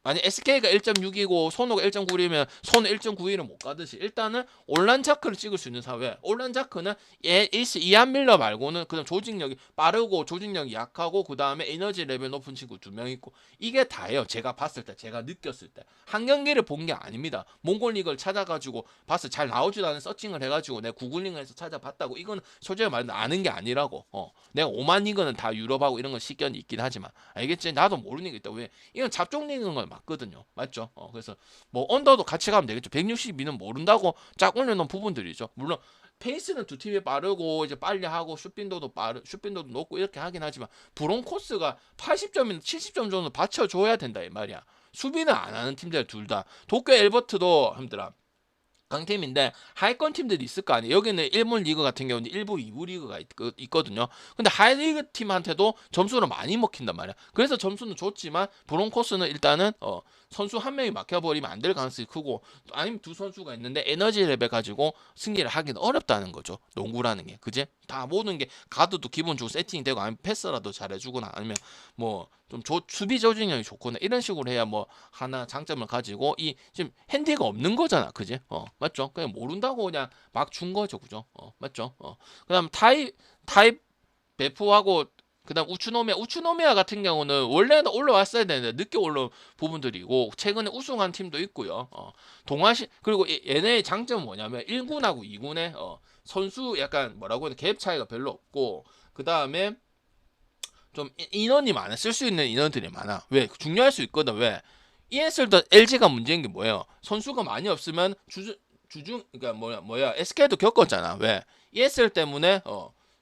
만약 SK가 1.6이고 손호가 1.9이면 손호 1.91은 못 가듯이 일단은 올란자크를 찍을 수 있는 사회. 올란자크는 이안 밀러 말고는 그냥 조직력이 빠르고 조직력이 약하고 그 다음에 에너지 레벨 높은 친구 2명 있고 이게 다예요. 제가 봤을 때, 제가 느꼈을 때 한 경기를 본 게 아닙니다. 몽골 리그를 찾아가지고 봤을 잘 나오지도 않은 서칭을 해가지고 내가 구글링에서 찾아봤다고. 이건 솔직히 말해 아는 게 아니라고. 내가 5만 리그는 다 유럽하고 이런 건 식견이 있긴 하지만 알겠지? 나도 모르는 게 있다. 왜? 이건 잡종 리그인 걸 맞거든요. 맞죠? 그래서 뭐 언더도 같이 가면 되겠죠. 162는 모른다고 쫙 올려놓은 부분들이죠. 물론 페이스는 두 팀이 빠르고 이제 빨리 하고 슛빈도도 높고 이렇게 하긴 하지만 브론코스가 80점이나 70점 정도 받쳐줘야 된다 이 말이야. 수비는 안 하는 팀들 둘 다. 도쿄 엘버트도 힘들어. 강팀인데 하위권 팀들이 있을 거 아니에요. 여기는 일본 리그 같은 경우는 1부, 2부 리그가 있거든요. 근데 하이리그 팀한테도 점수를 많이 먹힌단 말이야. 그래서 점수는 좋지만 브론코스는 일단은 선수 한 명이 막혀버리면 안 될 가능성이 크고, 아니면 두 선수가 있는데 에너지 레벨 가지고 승리를 하기는 어렵다는 거죠. 농구라는 게. 그지? 다 모든 게 가드도 기본적으로 세팅이 되고 아니면 패스라도 잘해주거나 아니면 뭐 좀 수비 조직력이 좋거나 이런 식으로 해야 뭐 하나 장점을 가지고 이 지금 핸디가 없는 거잖아. 그지? 맞죠? 그냥 모른다고 그냥 막 준 거죠. 그죠? 맞죠? 그다음 타입 베프하고 그다음 우츠노미야 같은 경우는 원래는 올라왔어야 되는데 늦게 올라온 부분들이고 최근에 우승한 팀도 있고요. 동아시 그리고 얘네의 장점은 뭐냐면 1군하고 2군의 선수 약간 뭐라고 해야 갭 차이가 별로 없고, 그다음에 좀 인원이 많아. 쓸 수 있는 인원들이 많아. 왜? 중요할 수 있거든. 왜? ESL 도 LG가 문제인 게 뭐예요? 선수가 많이 없으면 그러니까 SK도 겪었잖아. 왜? ESL 때문에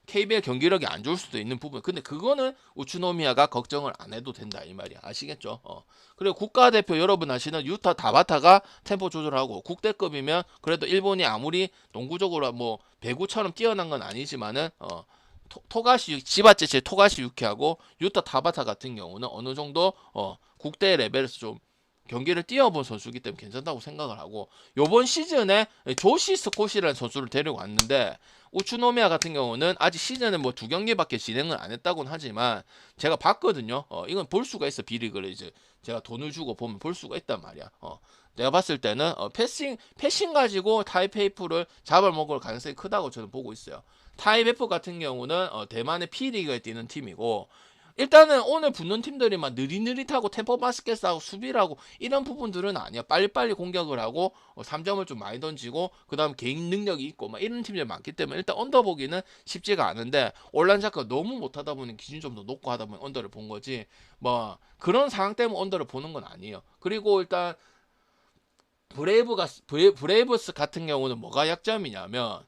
KBL 경기력이 안 좋을 수도 있는 부분. 근데 그거는 우츠노미야가 걱정을 안 해도 된다 이 말이야. 아시겠죠? 그리고 국가대표 여러분 아시는 유타 다바타가 템포 조절하고, 국대급이면 그래도 일본이 아무리 농구적으로 뭐 배구처럼 뛰어난 건 아니지만은 지바체치 토가시 유키하고 유타 타바타 같은 경우는 어느 정도 국대 레벨에서 좀 경기를 뛰어본 선수이기 때문에 괜찮다고 생각을 하고, 요번 시즌에 조시 스콧이라는 선수를 데리고 왔는데, 우츠노미야 같은 경우는 아직 시즌에 뭐 2경기밖에 진행을 안 했다고는 하지만 제가 봤거든요. 이건 볼 수가 있어. 비리그를 이제 제가 돈을 주고 보면 볼 수가 있단 말이야. 내가 봤을 때는 패싱 가지고 타이페이프를 잡아먹을 가능성이 크다고 저는 보고 있어요. 타이베프 같은 경우는 대만의 P리그에 뛰는 팀이고, 일단은 오늘 붙는 팀들이 막 느릿느릿하고 템포 바스켓하고 수비라고 이런 부분들은 아니야. 빨리빨리 공격을 하고 3점을 좀 많이 던지고 그 다음 개인 능력이 있고 막 이런 팀들이 많기 때문에 일단 언더 보기는 쉽지가 않은데, 올란자크가 너무 못하다 보니 기준점도 높고 하다 보니 언더를 본 거지 뭐 그런 상황 때문에 언더를 보는 건 아니에요. 그리고 일단 브레이브스 같은 경우는 뭐가 약점이냐면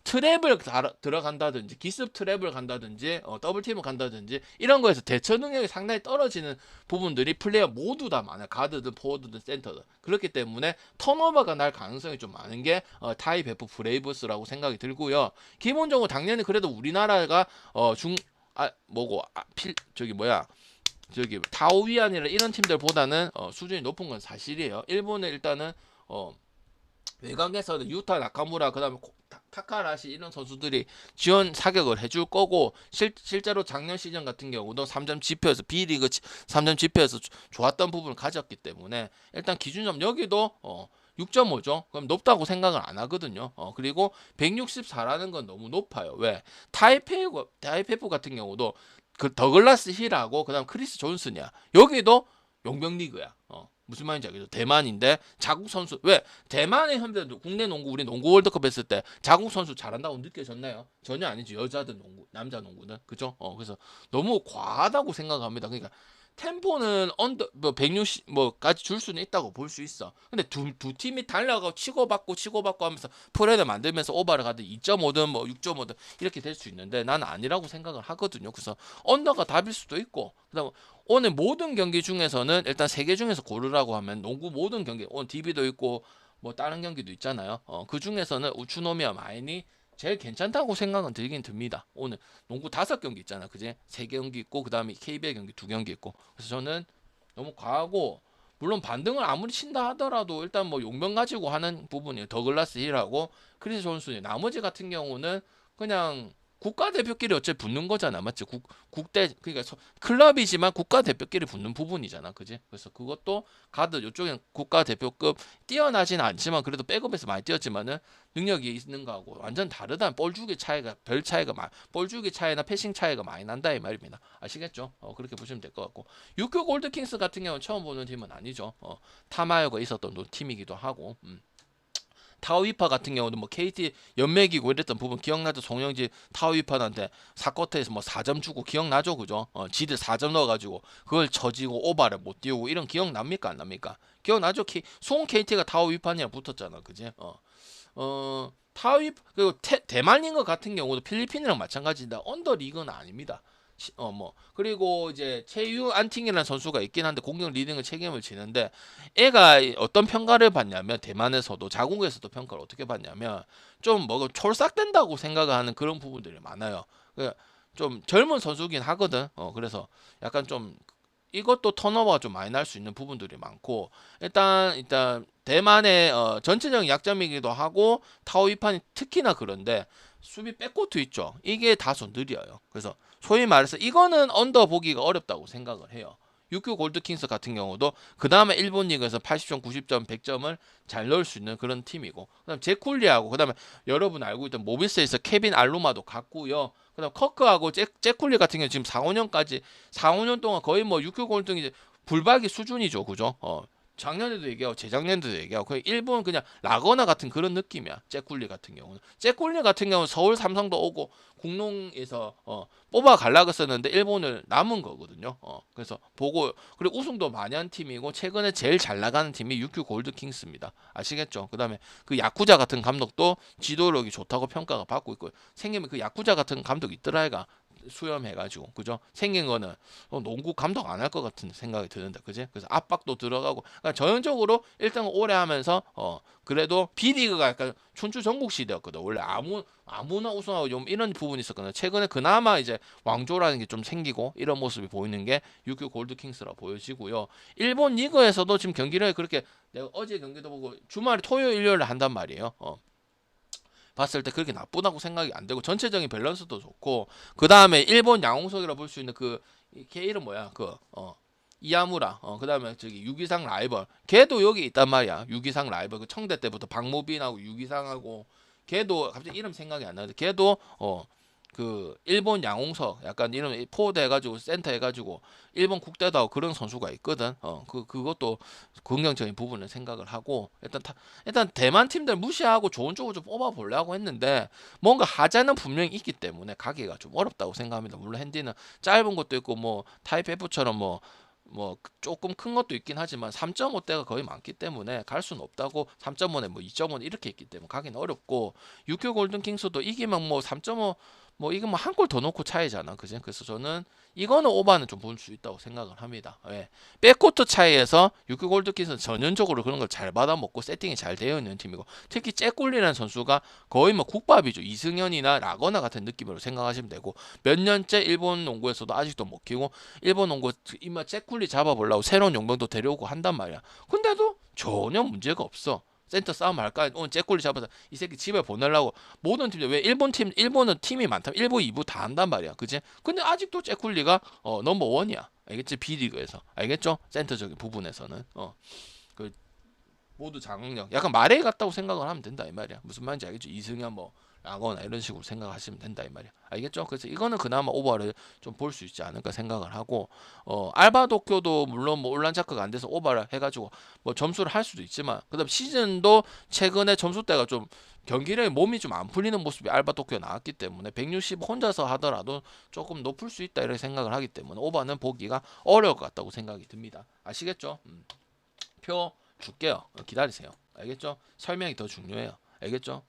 트랩을 들어간다든지 기습 트랩을 간다든지 더블팀을 간다든지 이런 거에서 대처 능력이 상당히 떨어지는 부분들이 플레이어 모두 다 많아요. 가드든 포워드든 센터든. 그렇기 때문에 턴오버가 날 가능성이 좀 많은 게 타이베프 브레이브스라고 생각이 들고요. 기본적으로 당연히 그래도 우리나라가 다오위안이나 이런 팀들보다는 수준이 높은 건 사실이에요. 일본은 일단은 외곽에서는 유타 나카무라 그다음에 타카라시 이런 선수들이 지원 사격을 해줄 거고, 실제로 작년 시즌 같은 경우도 3점 지표에서 B리그 3점 지표에서 좋았던 부분을 가졌기 때문에 일단 기준점 여기도 6.5죠. 그럼 높다고 생각을 안 하거든요. 그리고 164라는 건 너무 높아요. 왜? 타이페프 같은 경우도 그 더글라스 힐하고 그다음 크리스 존슨이야. 여기도 용병 리그야. 무슨 말인지 알겠죠? 대만인데 자국 선수 왜 대만의 현대 국내 농구 우리 농구 월드컵 했을 때 자국 선수 잘한다고 느껴졌나요? 전혀 아니죠. 여자든 농구, 남자 농구는 그죠? 그래서 너무 과하다고 생각합니다. 그러니까 템포는 언더 뭐 160 뭐까지 줄 수는 있다고 볼 수 있어. 근데 두 팀이 달려가고 치고받고 하면서 프레드 만들면서 오버를 가든 2.5든 뭐 6.5든 이렇게 될 수 있는데 나는 아니라고 생각을 하거든요. 그래서 언더가 답일 수도 있고 그다음 오늘 모든 경기 중에서는 일단 세 개 중에서 고르라고 하면 농구 모든 경기 오늘 DB도 있고 뭐 다른 경기도 있잖아요. 그 중에서는 우츠노미야 마인이 제일 괜찮다고 생각은 들긴 듭니다. 오늘 농구 5경기 있잖아, 그지? 3경기 있고 그다음에 KBL 경기 2경기 있고. 그래서 저는 너무 과하고 물론 반등을 아무리 친다 하더라도 일단 뭐 용병 가지고 하는 부분이 더글라스 힐하고 크리스 존슨이 나머지 같은 경우는 그냥 국가대표끼리 어차피 붙는 거잖아, 맞지? 국대 그러니까 클럽이지만 국가대표끼리 붙는 부분이잖아, 그지? 그래서 그것도 가드 이쪽엔 국가대표급 뛰어나진 않지만 그래도 백업에서 많이 뛰었지만은 능력이 있는 거하고 완전 다르다. 볼 주기 차이가 별 차이가 볼 주기 차이나 패싱 차이가 많이 난다 이 말입니다. 아시겠죠? 그렇게 보시면 될 것 같고 육교 골드킹스 같은 경우는 처음 보는 팀은 아니죠. 타마요가 있었던 팀이기도 하고. 타오이파 같은 경우도 뭐 KT 연맥이고 이랬던 부분 기억나죠? 송영지 타오이파한테 사쿼터에서 뭐 4점 주고 기억나죠? 그죠? 지들 4점 넣어가지고 그걸 저지고 오바를 못 띄우고 이런 기억납니까? 안 납니까? 기억나죠? 송 KT가 타오이파니랑 붙었잖아. 그지? 타오이 그리고 대만인 것 같은 경우도 필리핀이랑 마찬가지인데 언더 리그는 아닙니다. 그리고 이제 최유 안팅이라는 선수가 있긴 한데 공격 리딩을 책임을 지는데 애가 어떤 평가를 받냐면 대만에서도 자국에서도 평가를 어떻게 받냐면 좀 뭐 촐싹된다고 생각하는 그런 부분들이 많아요. 좀 젊은 선수긴 하거든. 그래서 약간 좀 이것도 턴오버가 좀 많이 날 수 있는 부분들이 많고 일단 대만의 전체적인 약점이기도 하고 타오이판이 특히나 그런데 수비 백코트 있죠. 이게 다소 느려요. 그래서 소위 말해서 이거는 언더 보기가 어렵다고 생각을 해요. 육교 골드킹스 같은 경우도 그 다음에 일본 리그에서 80점, 90점, 100점을 잘 넣을 수 있는 그런 팀이고 그다음 제쿨리하고 그다음에 여러분 알고 있던 모비스에서 케빈 알루마도 같고요. 그다음 커크하고 제쿨리 같은 경우 지금 4, 5년까지 4, 5년 동안 거의 뭐 육교 골등 이제 불박이 수준이죠. 그죠? 작년에도 얘기하고 재작년에도 얘기하고 그냥 일본 그냥 라거나 같은 그런 느낌이야. 잭쿨리 같은 경우는 서울 삼성도 오고 공농에서 뽑아 갈라고 썼는데 일본을 남은 거거든요. 그래서 보고 그리고 우승도 많이 한 팀이고 최근에 제일 잘 나가는 팀이 유큐 골드킹스입니다. 아시겠죠? 그다음에 그 야쿠자 같은 감독도 지도력이 좋다고 평가가 받고 있고 생기면 그 야쿠자 같은 감독 있더라 애가 수염해가지고 그죠? 생긴 거는 농구 감독 안 할 것 같은 생각이 드는데 그지? 그래서 압박도 들어가고 그러니까 전형적으로 1등 오래 하면서 그래도 B리그가 약간 춘추 전국 시대였거든. 원래 아무나 우승하고 좀 이런 부분이 있었거든. 최근에 그나마 이제 왕조라는 게 좀 생기고 이런 모습이 보이는 게 유큐 골드킹스라 보여지고요. 일본 리그에서도 지금 경기를 그렇게 내가 어제 경기도 보고 주말에 토요일 일요일에 한단 말이에요. 봤을 때 그렇게 나쁘다고 생각이 안 되고 전체적인 밸런스도 좋고 그 다음에 일본 양홍석이라 볼 수 있는 걔 이름 뭐야 이야무라 그 다음에 저기 유기상 라이벌 걔도 여기 있단 말이야. 유기상 라이벌 그 청대 때부터 박무빈하고 유기상하고 걔도 갑자기 이름 생각이 안 나는데 걔도 그 일본 양홍석 약간 이런 포워드 해가지고 센터 해가지고 일본 국대도 하고 그런 선수가 있거든. 그것도 긍정적인 부분을 생각을 하고 일단 대만 팀들 무시하고 좋은 쪽으로 좀 뽑아보려고 했는데 뭔가 하자는 분명히 있기 때문에 가기가 좀 어렵다고 생각합니다. 물론 핸디는 짧은 것도 있고 뭐 타입 F처럼 뭐 조금 큰 것도 있긴 하지만 3.5대가 거의 많기 때문에 갈 수는 없다고 3.5에 뭐 2.5 이렇게 있기 때문에 가기는 어렵고 6교 골든킹스도 이기면 뭐 3.5 뭐 이건 뭐 한 골 더 넣고 차이잖아, 그지? 그래서 저는 이거는 오바는 좀 볼 수 있다고 생각을 합니다. 예. 백코트 차이에서 유크 골드키스는 전형적으로 그런 걸 잘 받아먹고 세팅이 잘 되어 있는 팀이고 특히 잭골리라는 선수가 거의 뭐 국밥이죠. 이승현이나 라거나 같은 느낌으로 생각하시면 되고 몇 년째 일본 농구에서도 아직도 먹히고 일본 농구 이마 잭골리 잡아보려고 새로운 용병도 데려오고 한단 말이야. 근데도 전혀 문제가 없어. 센터 싸움 할까? 오늘 잭골리 잡아서 이 새끼 집에 보내려고 모든 팀들 왜 일본은 팀이 많다면 1부, 2부 다 한단 말이야. 그지? 근데 아직도 잭골리가 넘버 원이야. 알겠지? B리그에서. 알겠죠? 센터적인 부분에서는. 모두 장악력. 약간 마레이 같다고 생각을 하면 된다 이 말이야. 무슨 말인지 알겠죠? 이승현 뭐 라거나 이런 식으로 생각하시면 된다 이 말이야. 알겠죠? 그래서 이거는 그나마 오버를 좀 볼 수 있지 않을까 생각을 하고, 알바 도쿄도 물론 뭐 온라인 자크가 안 돼서 오버를 해가지고 뭐 점수를 할 수도 있지만, 그다음 시즌도 최근에 점수대가 좀 경기력에 몸이 좀 안 풀리는 모습이 알바 도쿄에 나왔기 때문에 160 혼자서 하더라도 조금 높을 수 있다 이렇게 생각을 하기 때문에 오버는 보기가 어려울 것 같다고 생각이 듭니다. 아시겠죠? 표 줄게요. 기다리세요. 알겠죠? 설명이 더 중요해요. 알겠죠?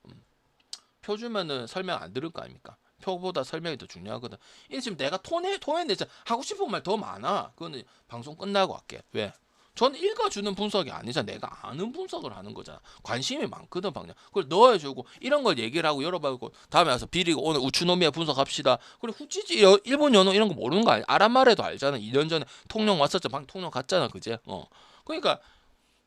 표 주면은 설명 안 들을 거 아닙니까? 표보다 설명이 더 중요하거든. 이게 지금 내가 토해내자 하고 싶은 말 더 많아. 그거는 방송 끝나고 할게. 왜? 전 읽어주는 분석이 아니잖아. 내가 아는 분석을 하는 거잖아. 관심이 많거든, 방금. 그걸 넣어주고 이런 걸 얘기를 하고 열어봐고 다음에 와서 비리고 오늘 우츠노미야 분석합시다. 그리고 후치지 일본 연어 이런 거 모르는 거 아니야? 아란 말에도 알잖아. 2년 전에 통영 왔었죠. 방 통영 갔잖아, 그제? 그러니까.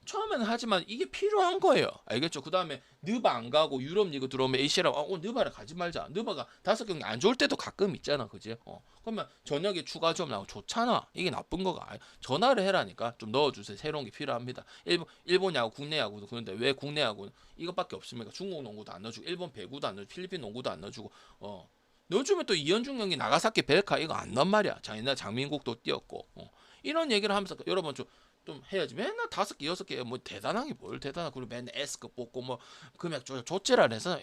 처음에는 하지만 이게 필요한 거예요. 알겠죠? 그 다음에 느바 안 가고 유럽 리그 들어오면 A씨랑 느바를 가지 말자. 느바가 5경기 안 좋을 때도 가끔 있잖아. 그지? 그러면 저녁에 추가 좀 나오고 좋잖아. 이게 나쁜 거가 전화를 해라니까. 좀 넣어주세요. 새로운 게 필요합니다. 일본 야구, 국내 야구도 그런데 왜 국내 야구는 이것밖에 없습니까? 중국 농구도 안 넣어주고 일본 배구도 안 넣어주고 필리핀 농구도 안 넣어주고 넣어주면 또 이현중 경기 나가사키 벨카 이거 안 넣은 말이야. 옛날 장민국도 뛰었고 이런 얘기를 하면서 여러분 좀 해야지. 맨날 5개 6개 뭐 대단한 게 뭘 대단하. 그리고 맨날 S급 뽑고 뭐 금액 조치를 해서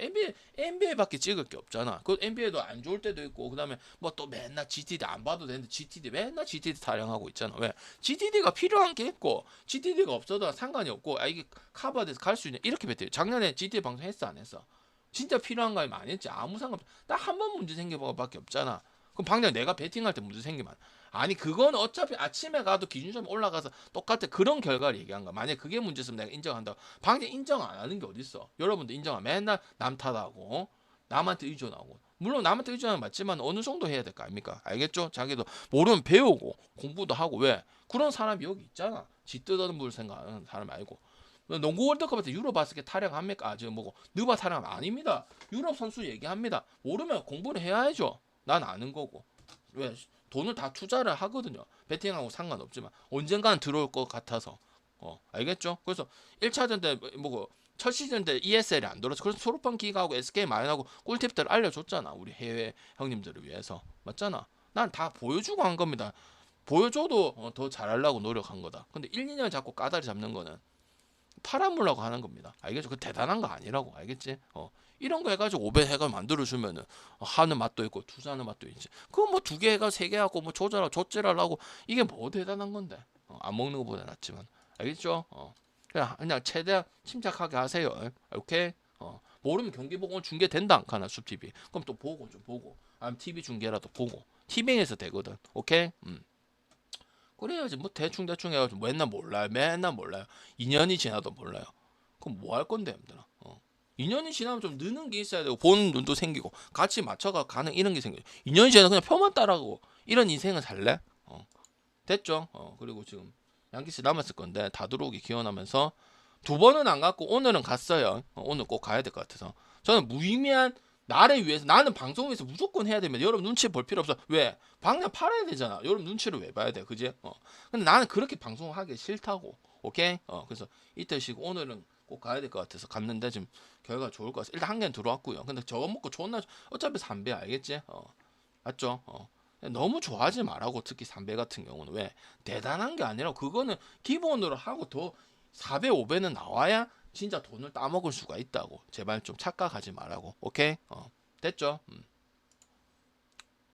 NBA밖에 찍을 게 없잖아. 그 NBA도 안 좋을 때도 있고 그다음에 뭐 또 맨날 GTD 안 봐도 되는데 GTD 맨날 GTD 타령하고 있잖아. 왜? GTD가 필요한 게 있고 GTD가 없어도 상관이 없고 이게 커버돼서 갈 수 있냐 이렇게 뱉어요. 작년에 GTD 방송 했어 안 했어? 진짜 필요한 거 많이 했지. 아무 상관 없어. 딱 한 번 문제 생긴 거밖에 없잖아. 그럼 방금 내가 배팅할 때 문제 생기면 아니 그건 어차피 아침에 가도 기준점이 올라가서 똑같아. 그런 결과를 얘기한 거야. 만약에 그게 문제였으면 내가 인정한다. 방금 인정 안 하는 게 어딨어. 여러분도 인정하 맨날 남 탓하고 남한테 의존하고 물론 남한테 의존하는 맞지만 어느 정도 해야 될 거 아닙니까? 알겠죠? 자기도 모르면 배우고 공부도 하고. 왜? 그런 사람이 여기 있잖아. 지 뜯어는 물 생각하는 사람 말고. 농구 월드컵 때 유럽 바스켓 타령합니까? 지금 뭐고 느바 타령 아닙니다. 유럽 선수 얘기합니다. 모르면 공부를 해야죠. 난 아는 거고. 왜? 돈을 다 투자를 하거든요. 베팅하고 상관없지만 언젠가는 들어올 것 같아서. 알겠죠? 그래서 1차전 때 뭐고 첫 시즌 때 ESL이 안 들어서 그래서 졸업한 기가하고 SK 마이너하고 꿀팁들을 알려줬잖아. 우리 해외 형님들을 위해서. 맞잖아. 난 다 보여주고 한 겁니다. 보여줘도 더 잘하려고 노력한 거다. 근데 1, 2년 자꾸 까다리 잡는 거는 팔아물라고 하는 겁니다. 알겠죠? 그 대단한 거 아니라고. 알겠지? 이런 거 해가지고 5배 해가 만들어주면은 하는 맛도 있고 투자하는 맛도 있지. 그거 뭐 2개 해가 3개 하고 뭐 조절하고 조절하려고 이게 뭐 대단한 건데. 안 먹는 것보다 낫지만. 알겠죠? 그냥 최대한 침착하게 하세요. 오케이? 모르면 경기 보고 중계된다 안 가나 숲TV. 그럼 또 보고 좀 보고. 아니면 TV 중계라도 보고. TV에서 되거든. 오케이? 그래야지 뭐 대충 해가지고 맨날 몰라요. 2년이 지나도 몰라요. 그럼 뭐 할 건데 힘들어. 2년이 지나면 좀 느는 게 있어야 되고 보는 눈도 생기고 같이 맞춰가 가는 이런 게 생겨요. 2년이 지나면 그냥 표만 따라가고 이런 인생을 살래? 됐죠? 그리고 지금 양키스 남았을 건데 다 들어오기 기원하면서 2번은 안 갔고 오늘은 갔어요. 오늘 꼭 가야 될 것 같아서 저는 무의미한 나를 위해서 나는 방송에서 무조건 해야 되면 여러분 눈치 볼 필요 없어. 왜? 방송 팔아야 되잖아. 여러분 눈치를 왜 봐야 돼? 그지? 근데 나는 그렇게 방송하기 싫다고. 오케이? 그래서 이틀 쉬고 오늘은 꼭 가야 될 것 같아서 갔는데 지금 결과 좋을 것 같아. 일단 한 개는 들어왔고요. 근데 저거 먹고 좋은 날 어차피 3배 알겠지? 맞죠? 너무 좋아하지 말라고. 특히 3배 같은 경우는 왜? 대단한 게 아니라 그거는 기본으로 하고 더 4배 5배는 나와야 진짜 돈을 따먹을 수가 있다고. 제발 좀 착각하지 말라고. 오케이? 됐죠?